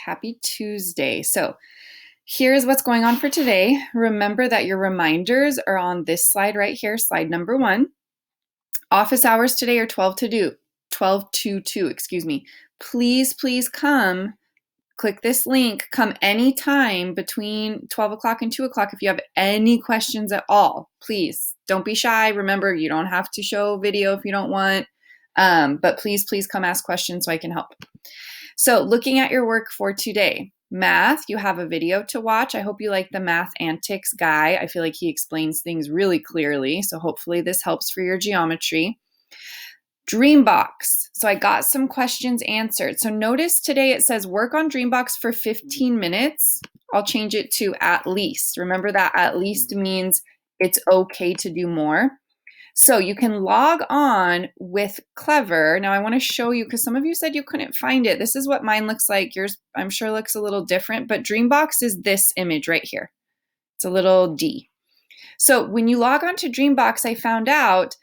Happy Tuesday. So here's what's going on for today. Remember that your reminders are on this slide right here, slide number 1. Office hours today are 12 to 2, excuse me. Please come, click this link, come anytime between 12 o'clock and 2 o'clock if you have any questions at all. Please, don't be shy. Remember, you don't have to show video if you don't want, but please come ask questions so I can help. So looking at your work for today, math, you have a video to watch. I hope you like the Math Antics guy. I feel like he explains things really clearly, so hopefully this helps for your geometry. Dreambox. So I got some questions answered. So notice today it says work on Dreambox for 15 minutes. I'll change it to at least. Remember that at least means it's okay to do more. So you can log on with Clever. Now I want to show you because some of you said you couldn't find it. This is what mine looks like. Yours, I'm sure, looks a little different, but Dreambox is this image right here. It's a little D. So when you log on to Dreambox, I found out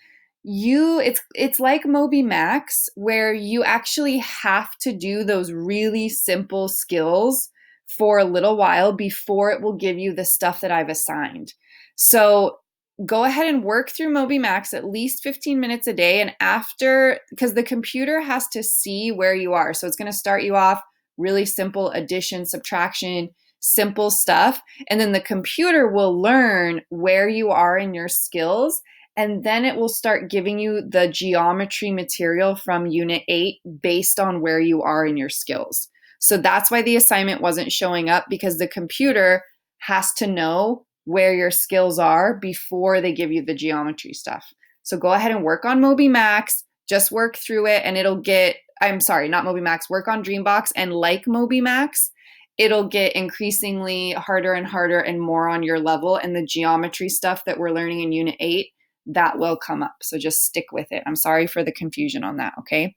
it's like MobyMax where you actually have to do those really simple skills for a little while before it will give you the stuff that I've assigned. So go ahead and work through MobyMax at least 15 minutes a day. And after, because the computer has to see where you are. So it's going to start you off really simple addition, subtraction, simple stuff. And then the computer will learn where you are in your skills. And then it will start giving you the geometry material from Unit 8 based on where you are in your skills. So that's why the assignment wasn't showing up, because the computer has to know where your skills are before they give you the geometry stuff. So go ahead and work on MobyMax, just work through it and it'll get, I'm sorry, not MobyMax, work on Dreambox, and like MobyMax, it'll get increasingly harder and harder and more on your level, and the geometry stuff that we're learning in Unit 8, that will come up. So just stick with it. I'm sorry for the confusion on that, okay?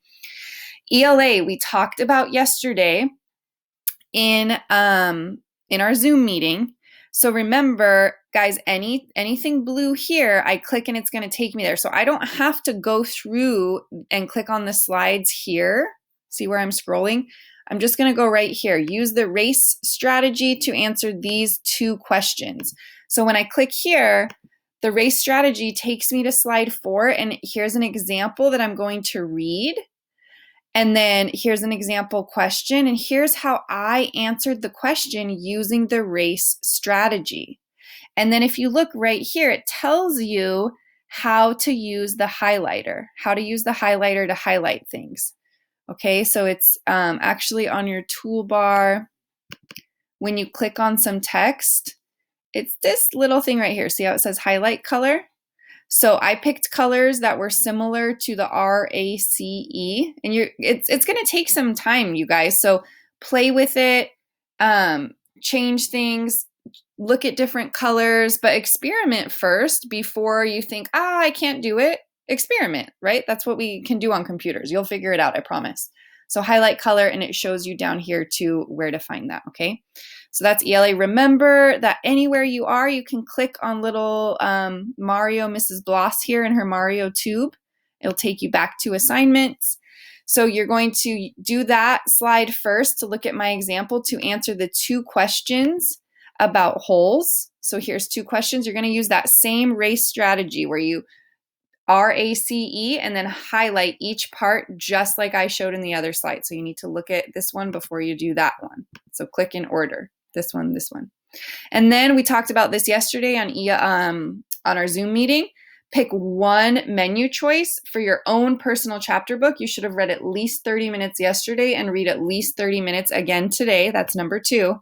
ELA, we talked about yesterday in our Zoom meeting. So remember, guys, anything blue here, I click and it's going to take me there. So I don't have to go through and click on the slides here. See where I'm scrolling? I'm just going to go right here. Use the race strategy to answer these 2 questions. So when I click here, the race strategy takes me to slide 4, and here's an example that I'm going to read. And then here's an example question, and here's how I answered the question using the race strategy. And then if you look right here, it tells you how to use the highlighter, to highlight things. Okay, so it's actually on your toolbar. When you click on some text, it's this little thing right here. See how it says highlight color? So I picked colors that were similar to the RACE, and it's going to take some time, you guys. So play with it, change things, look at different colors, but experiment first before you think, I can't do it. Experiment, right? That's what we can do on computers. You'll figure it out, I promise. So highlight color, and it shows you down here too where to find that, okay? So that's ELA. Remember that anywhere you are, you can click on little Mario, Mrs. Bloss here in her Mario tube. It'll take you back to assignments. So you're going to do that slide first to look at my example to answer the 2 questions about holes. So here's 2 questions. You're going to use that same race strategy where you RACE and then highlight each part just like I showed in the other slide. So you need to look at this one before you do that one. So click in order. This one. And then we talked about this yesterday on our Zoom meeting. Pick one menu choice for your own personal chapter book. You should have read at least 30 minutes yesterday and read at least 30 minutes again today. That's number 2.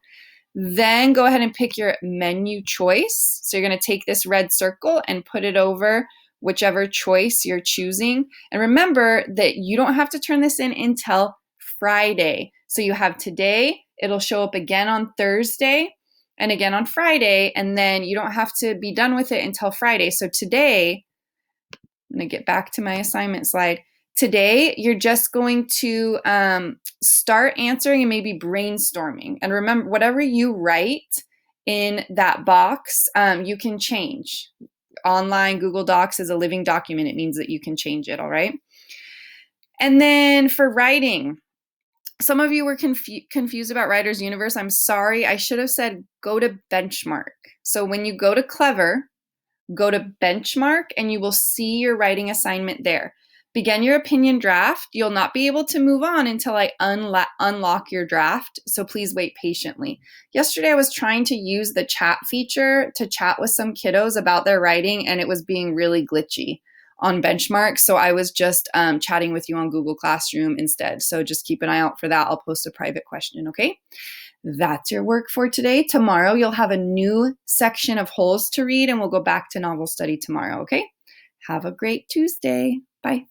Then go ahead and pick your menu choice. So you're going to take this red circle and put it over whichever choice you're choosing. And remember that you don't have to turn this in until Friday. So you have today, it'll show up again on Thursday and again on Friday, and then you don't have to be done with it until Friday. So today, I'm going to get back to my assignment slide. Today, you're just going to start answering and maybe brainstorming. And remember, whatever you write in that box, you can change. Online, Google Docs is a living document. It means that you can change it, all right? And then for writing, Some of you were confused about Writer's Universe. I'm sorry. I should have said go to Benchmark. So when you go to Clever, go to Benchmark and you will see your writing assignment there. Begin your opinion draft. You'll not be able to move on until I unlock your draft, so please wait patiently. Yesterday I was trying to use the chat feature to chat with some kiddos about their writing, and it was being really glitchy on Benchmark, so I was just chatting with you on Google Classroom instead. So just keep an eye out for that. I'll post a private question, okay? That's your work for today. Tomorrow you'll have a new section of wholes to read, and we'll go back to novel study tomorrow, okay? Have a great Tuesday. Bye.